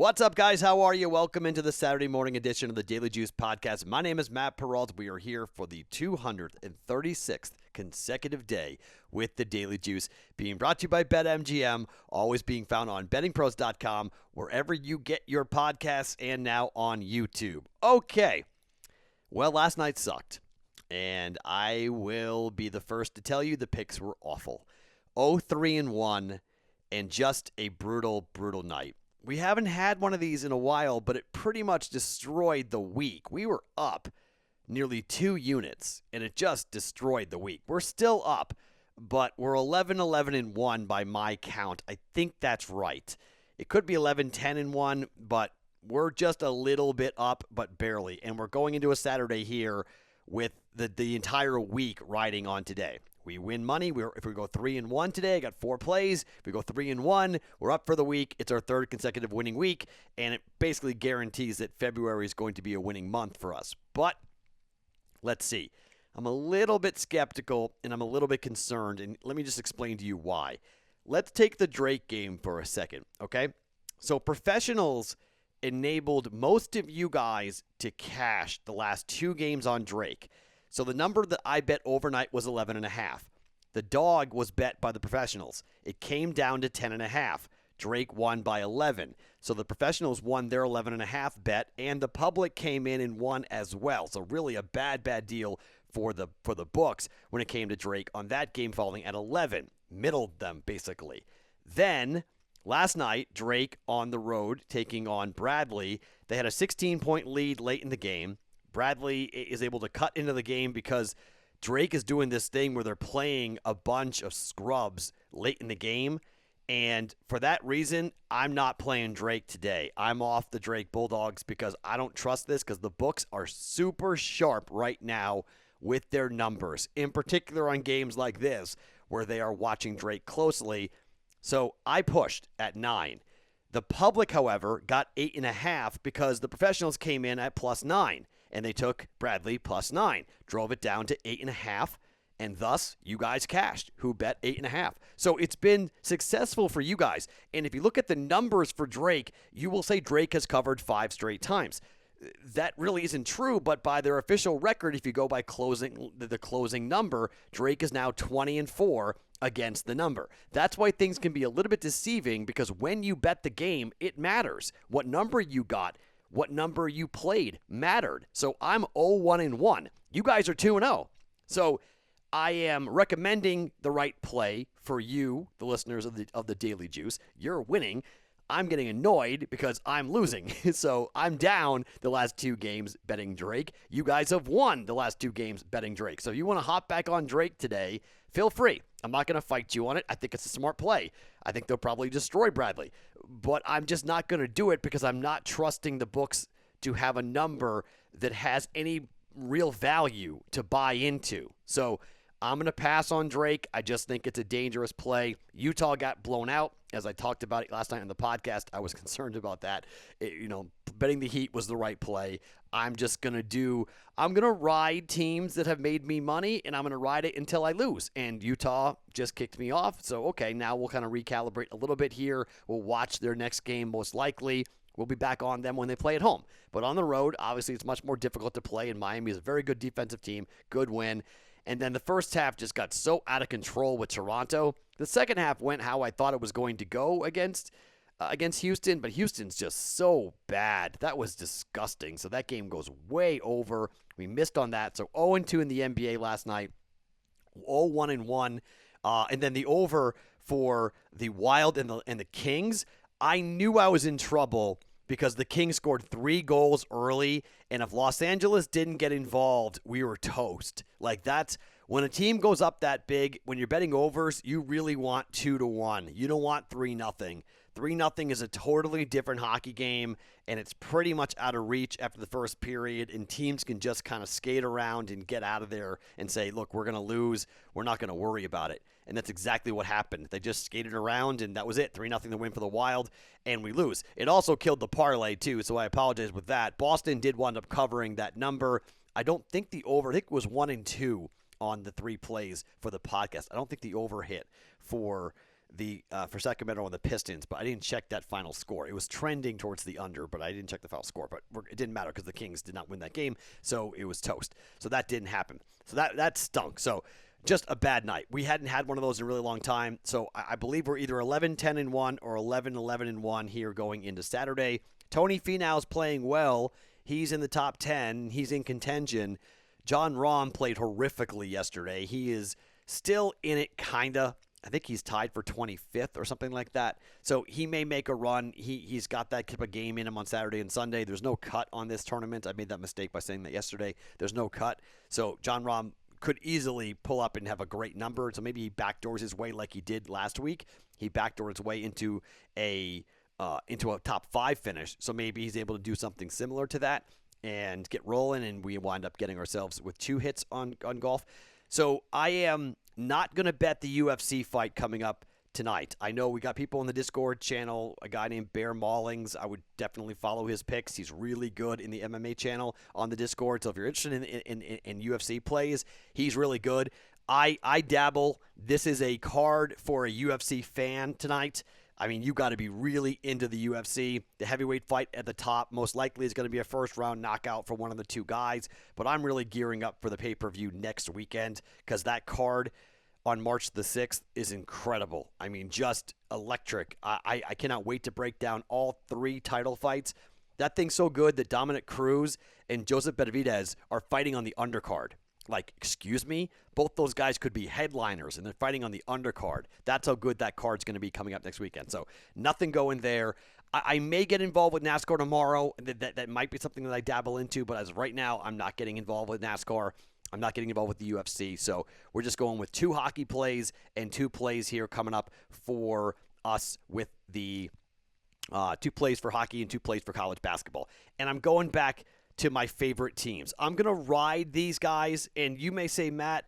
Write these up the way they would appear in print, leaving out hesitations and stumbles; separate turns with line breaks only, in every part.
What's up, guys? How are you? Welcome into the Saturday morning edition of the Daily Juice podcast. My name is Matt Perrault. We are here for the 236th consecutive day with the Daily Juice, being brought to you by BetMGM, always being found on BettingPros.com, wherever you get your podcasts, and now on YouTube. Okay, well, last night sucked, and I will be the first to tell you the picks were awful. 0-3-1, and just a brutal, brutal night. We haven't had one of these in a while, but it pretty much destroyed the week. We were up nearly 2 units, and it just destroyed the week. We're still up, but we're 11-11-1 by my count. I think that's right. It could be 11-10-1, but we're just a little bit up, but barely. And we're going into a Saturday here with the entire week riding on today. We win money. If we go 3-1 today, I got 4 plays. If we go 3-1, we're up for the week. It's our third consecutive winning week, and it basically guarantees that February is going to be a winning month for us. But let's see. I'm a little bit skeptical, and I'm a little bit concerned, and let me just explain to you why. Let's take the Drake game for a second, okay? So professionals enabled most of you guys to cash the last 2 games on Drake. So the number that I bet overnight was 11.5. The dog was bet by the professionals. It came down to 10.5. Drake won by 11. So the professionals won their 11.5 bet, and the public came in and won as well. So really a bad deal for the books when it came to Drake on that game falling at 11. Middled them, basically. Then last night, Drake on the road taking on Bradley. They had a 16-point lead late in the game. Bradley is able to cut into the game because Drake is doing this thing where they're playing a bunch of scrubs late in the game. And for that reason, I'm not playing Drake today. I'm off the Drake Bulldogs because I don't trust this because the books are super sharp right now with their numbers, in particular on games like this where they are watching Drake closely. So I pushed at 9. The public, however, got 8.5 because the professionals came in at +9. And they took Bradley +9, drove it down to 8.5, and thus you guys cashed who bet 8.5. So it's been successful for you guys. And if you look at the numbers for Drake, you will say Drake has covered 5 straight times. That really isn't true, but by their official record, if you go by the closing number, Drake is now 20-4 against the number. That's why things can be a little bit deceiving because when you bet the game, it matters. What number you got, what number you played mattered. So I'm 0-1-1. You guys are 2-0. So I am recommending the right play for you, the listeners of the Daily Juice. You're winning. I'm getting annoyed because I'm losing. So I'm down the last 2 games betting Drake. You guys have won the last 2 games betting Drake. So you want to hop back on Drake today, feel free. I'm not going to fight you on it. I think it's a smart play. I think they'll probably destroy Bradley. But I'm just not going to do it because I'm not trusting the books to have a number that has any real value to buy into. So I'm going to pass on Drake. I just think it's a dangerous play. Utah got blown out. As I talked about it last night on the podcast, I was concerned about that. Betting the Heat was the right play. I'm going to ride teams that have made me money, and I'm going to ride it until I lose. And Utah just kicked me off. So, okay, now we'll kind of recalibrate a little bit here. We'll watch their next game most likely. We'll be back on them when they play at home. But on the road, obviously, it's much more difficult to play, and Miami is a very good defensive team. Good win. And then the first half just got so out of control with Toronto. The second half went how I thought it was going to go against Houston, but Houston's just so bad. That was disgusting. So that game goes way over. We missed on that. So 0-2 in the NBA last night, 0-1-1. And then the over for the Wild and the Kings. I knew I was in trouble because the Kings scored 3 goals early, and if Los Angeles didn't get involved, we were toast. Like, that's when a team goes up that big, when you're betting overs, you really want 2-1. You don't want 3-0. 3-0 is a totally different hockey game, and it's pretty much out of reach after the first period, and teams can just kind of skate around and get out of there and say, look, we're going to lose. We're not going to worry about it. And that's exactly what happened. They just skated around, and that was it. 3-0 the win for the Wild, and we lose. It also killed the parlay, too, so I apologize with that. Boston did wind up covering that number. I don't think the over, I think it was 1-2 on the 3 plays for the podcast. I don't think the over hit for for Sacramento and the Pistons, but I didn't check that final score. It was trending towards the under, but I didn't check the final score. But it didn't matter because the Kings did not win that game, so it was toast. So that didn't happen. So that stunk. So just a bad night. We hadn't had one of those in a really long time. So I believe we're either 11-10-1 or 11-11-1 here going into Saturday. Tony Finau's playing well. He's in the top 10. He's in contention. John Rahm played horrifically yesterday. He is still in it, kind of. I think he's tied for 25th or something like that. So he may make a run. He's got that type of game in him on Saturday and Sunday. There's no cut on this tournament. I made that mistake by saying that yesterday. There's no cut. So John Rahm could easily pull up and have a great number. So maybe he backdoors his way like he did last week. He backdoored his way into a top 5 finish. So maybe he's able to do something similar to that and get rolling, and we wind up getting ourselves with 2 hits on golf. So I am not going to bet the UFC fight coming up tonight. I know we got people in the Discord channel, a guy named Bear Maulings. I would definitely follow his picks. He's really good in the MMA channel on the Discord. So if you're interested in UFC plays, he's really good. I dabble. This is a card for a UFC fan tonight. I mean, you got to be really into the UFC. The heavyweight fight at the top most likely is going to be a first-round knockout for one of the 2 guys. But I'm really gearing up for the pay-per-view next weekend because that card on March the 6th is incredible. I mean, just electric. I cannot wait to break down all 3 title fights. That thing's so good that Dominic Cruz and Joseph Benavidez are fighting on the undercard. Like, excuse me? Both those guys could be headliners, and they're fighting on the undercard. That's how good that card's going to be coming up next weekend. So nothing going there. I may get involved with NASCAR tomorrow. That might be something that I dabble into, but as of right now, I'm not getting involved with NASCAR. I'm not getting involved with the UFC. So we're just going with 2 hockey plays and 2 plays here coming up for us with the 2 plays for hockey and 2 plays for college basketball. And I'm going back to my favorite teams. I'm going to ride these guys, and you may say, Matt,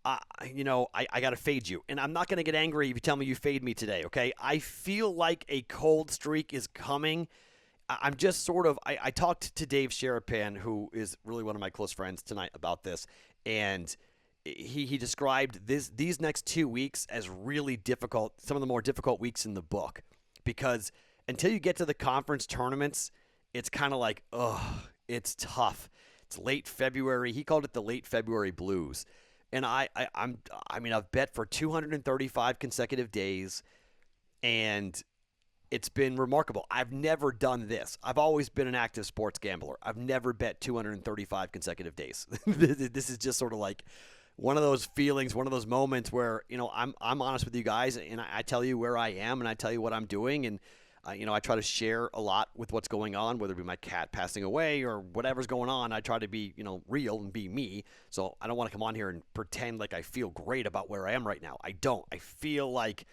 I got to fade you. And I'm not going to get angry if you tell me you fade me today, okay? I feel like a cold streak is coming. I'm just sort of – I talked to Dave Sherapan, who is really one of my close friends, tonight about this, and he described these next 2 weeks as really difficult, some of the more difficult weeks in the book, because until you get to the conference tournaments, it's kind of like, it's tough. It's late February. He called it the late February blues. And I've bet for 235 consecutive days, and it's been remarkable. I've never done this. I've always been an active sports gambler. I've never bet 235 consecutive days. This is just sort of like one of those feelings, one of those moments where, I'm honest with you guys, and I tell you where I am, and I tell you what I'm doing, and I try to share a lot with what's going on, whether it be my cat passing away or whatever's going on. I try to be, real and be me. So I don't want to come on here and pretend like I feel great about where I am right now. I don't. I feel like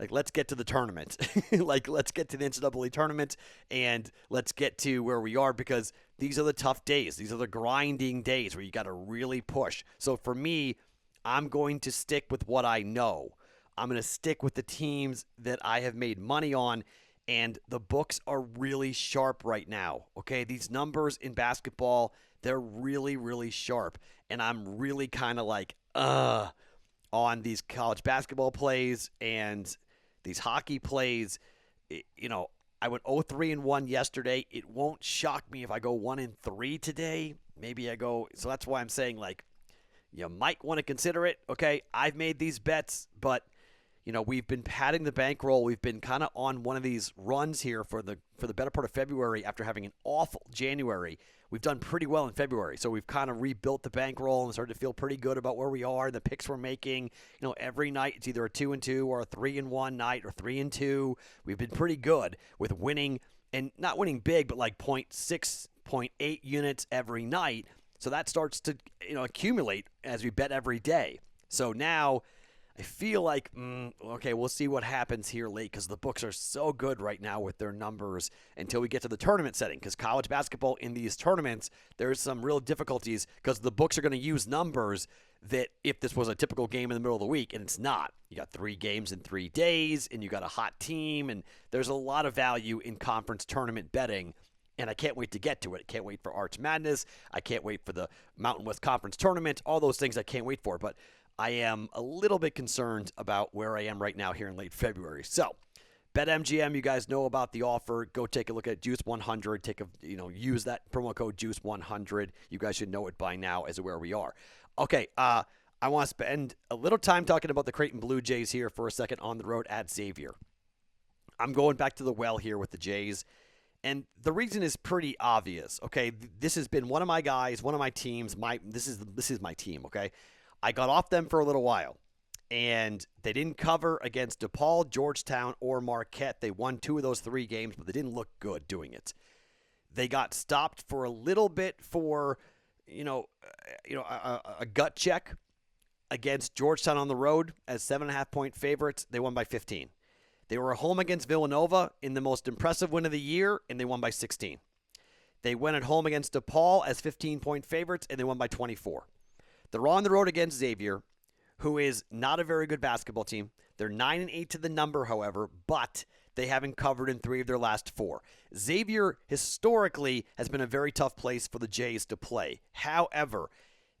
let's get to the tournament. Let's get to the NCAA tournament and let's get to where we are, because these are the tough days. These are the grinding days where you got to really push. So for me, I'm going to stick with what I know. I'm going to stick with the teams that I have made money on, and the books are really sharp right now, okay? These numbers in basketball, they're really, really sharp, and I'm really kind of like, on these college basketball plays and these hockey plays. I went 0-3-1 yesterday. It won't shock me if I go 1-3 today. Maybe I go, so that's why I'm saying, like, you might want to consider it, okay? I've made these bets, but we've been padding the bankroll. We've been kind of on one of these runs here for the better part of February after having an awful January. We've done pretty well in February, so we've kind of rebuilt the bankroll and started to feel pretty good about where we are, the picks we're making. Every night it's either a 2-2 or a 3-1 night or 3-2. We've been pretty good with winning, and not winning big, but like 0.6, 0.8 units every night. So that starts to accumulate as we bet every day. So now I feel like, okay, we'll see what happens here late, because the books are so good right now with their numbers until we get to the tournament setting, because college basketball in these tournaments, there's some real difficulties because the books are going to use numbers that if this was a typical game in the middle of the week, and it's not. You got 3 games in 3 days, and you got a hot team, and there's a lot of value in conference tournament betting. And I can't wait to get to it. I can't wait for Arch Madness. I can't wait for the Mountain West Conference Tournament. All those things I can't wait for. But I am a little bit concerned about where I am right now here in late February. So, BetMGM, you guys know about the offer. Go take a look at Juice 100. Use that promo code Juice 100. You guys should know it by now as to where we are. Okay, I want to spend a little time talking about the Creighton Blue Jays here for a second on the road at Xavier. I'm going back to the well here with the Jays, and the reason is pretty obvious. Okay, this has been one of my guys, one of my teams. This is my team. Okay, I got off them for a little while. And they didn't cover against DePaul, Georgetown, or Marquette. They won 2 of those 3 games, but they didn't look good doing it. They got stopped for a little bit for, a gut check against Georgetown on the road as 7.5-point favorites. They won by 15. They were home against Villanova in the most impressive win of the year, and they won by 16. They went at home against DePaul as 15-point favorites, and they won by 24. They're on the road against Xavier, who is not a very good basketball team. They're 9-8 to the number, however, but they haven't covered in 3 of their last 4. Xavier, historically, has been a very tough place for the Jays to play. However,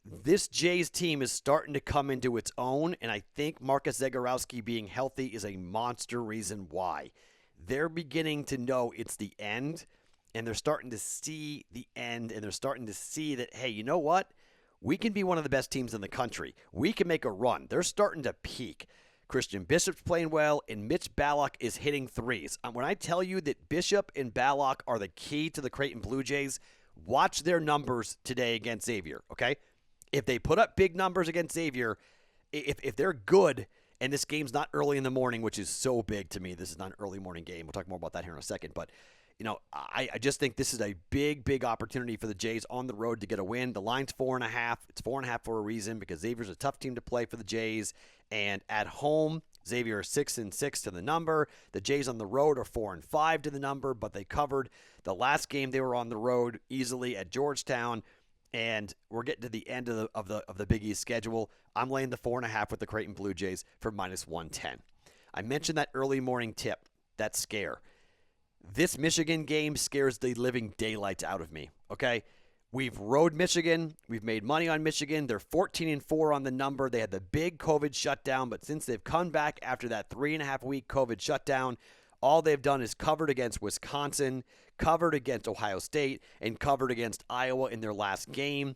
this Jays team is starting to come into its own, and I think Marcus Zagorowski being healthy is a monster reason why. They're beginning to know it's the end, and they're starting to see the end, and they're starting to see that, hey, you know what? We can be one of the best teams in the country. We can make a run. They're starting to peak. Christian Bishop's playing well, and Mitch Ballock is hitting threes. When I tell you that Bishop and Ballock are the key to the Creighton Blue Jays, watch their numbers today against Xavier, okay? If they put up big numbers against Xavier, if they're good, and this game's not early in the morning, which is so big to me. This is not an early morning game. We'll talk more about that here in a second, but I just think this is a big, big opportunity for the Jays on the road to get a win. The line's 4.5. It's 4.5 for a reason because Xavier's a tough team to play for the Jays. And at home, Xavier is 6-6 to the number. The Jays on the road are 4-5 to the number, but they covered the last game they were on the road easily at Georgetown. And we're getting to the end of the Big East schedule. I'm laying the 4.5 with the Creighton Blue Jays for -110. I mentioned that early morning tip, that scare. This Michigan game scares the living daylights out of me, okay? We've rode Michigan. We've made money on Michigan. They're 14-4 on the number. They had the big COVID shutdown, but since they've come back after that 3.5-week COVID shutdown, all they've done is covered against Wisconsin, covered against Ohio State, and covered against Iowa in their last game.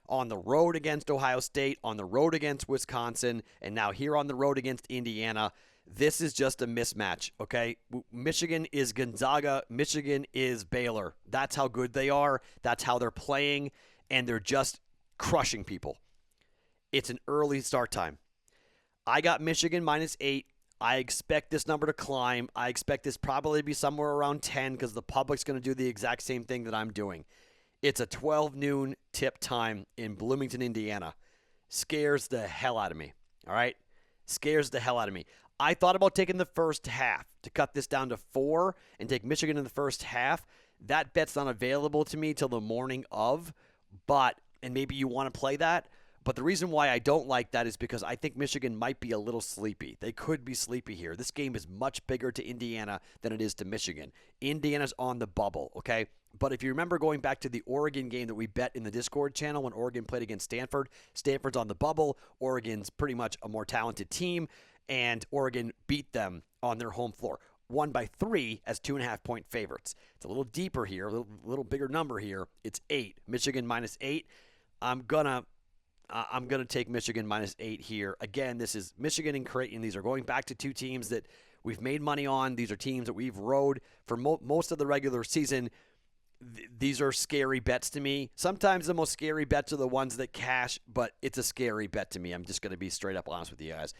On the road against Ohio State, on the road against Wisconsin, and now here on the road against Indiana. This is just a mismatch, okay? Michigan is Gonzaga. Michigan is Baylor. That's how good they are. That's how they're playing, and they're just crushing people. It's an early start time. I got Michigan -8. I expect this number to climb. I expect this probably to be somewhere around 10 because the public's going to do the exact same thing that I'm doing. It's a 12 noon tip time in Bloomington, Indiana. Scares the hell out of me, all right? Scares the hell out of me. I thought about taking the first half to cut this down to 4 and take Michigan in the first half. That bet's not available to me till the morning of, and maybe you want to play that. But the reason why I don't like that is because I think Michigan might be a little sleepy. They could be sleepy here. This game is much bigger to Indiana than it is to Michigan. Indiana's on the bubble, okay? But if you remember going back to the Oregon game that we bet in the Discord channel when Oregon played against Stanford, Stanford's on the bubble. Oregon's pretty much a more talented team, and Oregon beat them on their home floor. Won by 3 as 2.5-point favorites. It's a little deeper here, a little bigger number here. It's 8. Michigan -8. I'm gonna take Michigan -8 here. Again, this is Michigan and Creighton. These are going back to 2 teams that we've made money on. These are teams that we've rode for most of the regular season. These are scary bets to me. Sometimes the most scary bets are the ones that cash, but it's a scary bet to me. I'm just going to be straight up honest with you guys.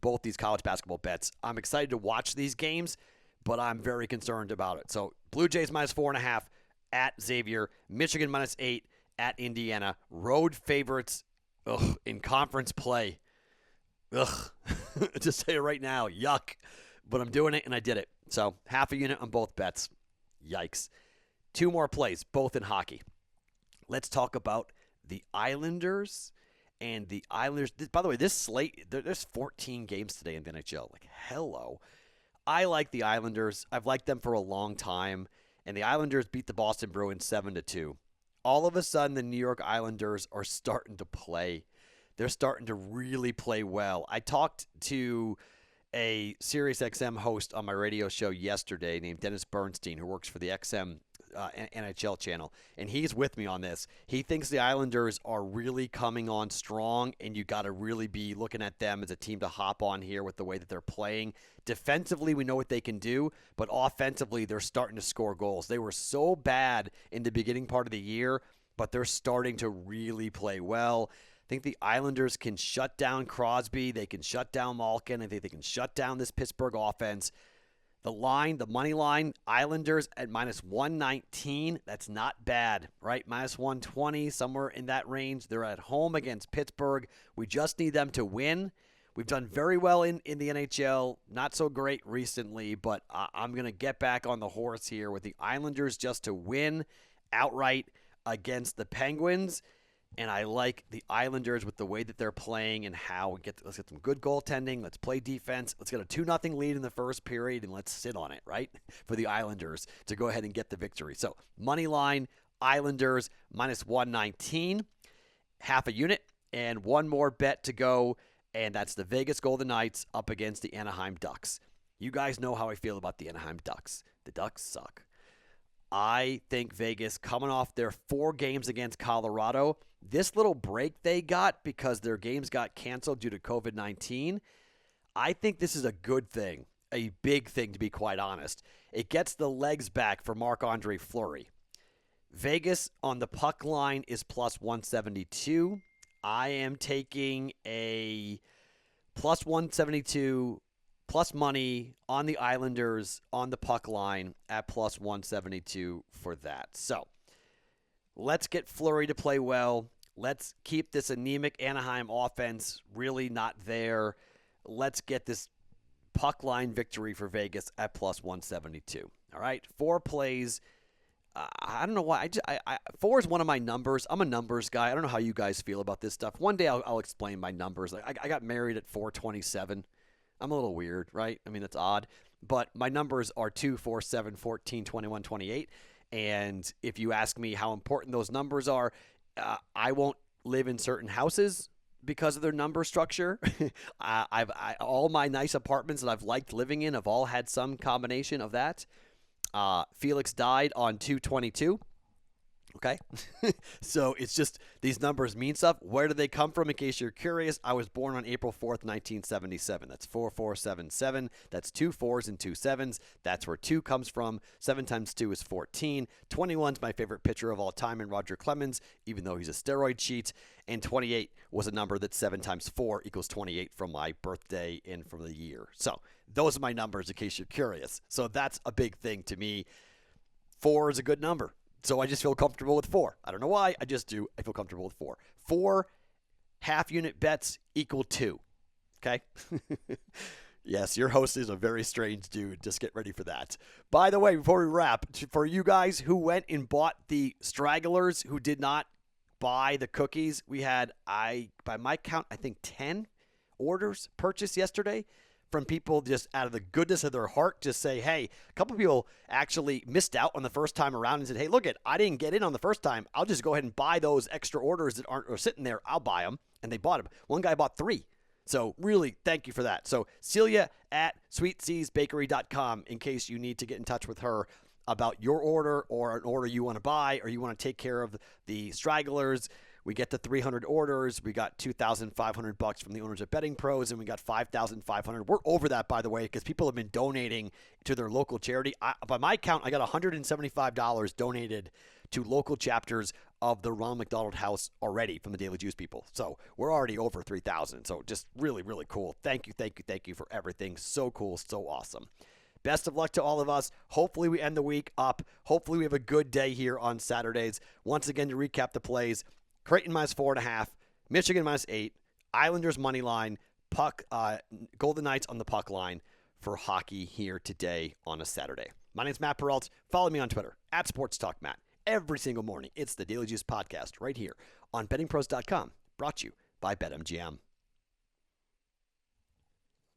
Both these college basketball bets. I'm excited to watch these games, but I'm very concerned about it. So Blue Jays -4.5 at Xavier. Michigan -8 at Indiana. Road favorites in conference play. Just say it right now. Yuck. But I'm doing it, and I did it. So half a unit on both bets. Yikes. 2 more plays, both in hockey. Let's talk about the Islanders and the Islanders. By the way, this slate, there's 14 games today in the NHL. Like, hello. I like the Islanders. I've liked them for a long time. And the Islanders beat the Boston Bruins 7-2. All of a sudden, the New York Islanders are starting to play. they're starting to really play well. I talked to a SiriusXM host on my radio show yesterday named Dennis Bernstein, who works for the XM NHL channel, and he's with me on this. He thinks the Islanders are really coming on strong, and you got to really be looking at them as a team to hop on here with the way that they're playing. Defensively, we know what they can do, but offensively, they're starting to score goals. They were so bad in the beginning part of the year, but they're starting to really play well. I think the Islanders can shut down Crosby. They can shut down Malkin. I think they can shut down this Pittsburgh offense. The line, the money line, Islanders at minus 119. That's not bad, right? Minus 120, somewhere in that range. They're at home against Pittsburgh. We just need them to win. We've done very well in the NHL. Not so great recently, but I'm going to get back on the horse here with the Islanders just to win outright against the Penguins. And I like the Islanders with the way that they're playing and how let's get some good goaltending. Let's play defense. Let's get a 2-0 lead in the first period, and let's sit on it, right, for the Islanders to go ahead and get the victory. So money line, Islanders, minus 119, half a unit, and one more bet to go, and that's the Vegas Golden Knights up against the Anaheim Ducks. You guys know how I feel about the Anaheim Ducks. The Ducks suck. I think Vegas, coming off their 4 games against Colorado, this little break they got because their games got canceled due to COVID-19, I think this is a good thing, a big thing to be quite honest. It gets the legs back for Marc-Andre Fleury. Vegas on the puck line is plus 172. I am taking a plus 172 plus money on the Islanders on the puck line at plus 172 for that. So let's get Fleury to play well. Let's keep this anemic Anaheim offense really not there. Let's get this puck line victory for Vegas at plus 172. All right, 4 plays. I don't know why. 4 is one of my numbers. I'm a numbers guy. I don't know how you guys feel about this stuff. One day I'll explain my numbers. I got married at 427. I'm a little weird, right? I mean, that's odd. But my numbers are 2, 4, 7, 14, 21, 28. And if you ask me how important those numbers are, I won't live in certain houses because of their number structure. All my nice apartments that I've liked living in have all had some combination of that. Felix died on 2/22. Okay? So it's just these numbers mean stuff. Where do they come from? In case you're curious, I was born on April 4th, 1977. That's 4477. That's 2 4s and 2 7s. That's where 2 comes from. 7 times 2 is 14. 21's my favorite pitcher of all time in Roger Clemens, even though he's a steroid cheat. And 28 was a number that 7 times 4 equals 28 from my birthday and from the year. So those are my numbers in case you're curious. So that's a big thing to me. 4 is a good number. So I just feel comfortable with 4. I don't know why. I just do. I feel comfortable with 4. 4 half-unit bets equal 2. Okay? Yes, your host is a very strange dude. Just get ready for that. By the way, before we wrap, for you guys who went and bought the stragglers who did not buy the cookies, we had, by my count, I think 10 orders purchased yesterday from people just out of the goodness of their heart, just say, hey, a couple people actually missed out on the first time around and said, hey, look, I didn't get in on the first time. I'll just go ahead and buy those extra orders that aren't sitting there. I'll buy them. And they bought them. One guy bought 3. So really, thank you for that. So Celia at sweetseasbakery.com in case you need to get in touch with her about your order or an order you want to buy or you want to take care of the stragglers. We get to 300 orders. We got $2,500 from the owners of BettingPros, and we got $5,500. We're over that, by the way, because people have been donating to their local charity. By my count, I got $175 donated to local chapters of the Ronald McDonald House already from the Daily Juice people. So we're already over 3,000. So just really, really cool. Thank you for everything. So cool, so awesome. Best of luck to all of us. Hopefully we end the week up. Hopefully we have a good day here on Saturdays. Once again, to recap the plays, Creighton minus 4.5, Michigan minus 8, Islanders money line, Golden Knights on the puck line for hockey here today on a Saturday. My name's Matt Peralt. Follow me on Twitter at SportsTalkMatt. Every single morning, it's the Daily Juice podcast right here on BettingPros.com, brought to you by BetMGM.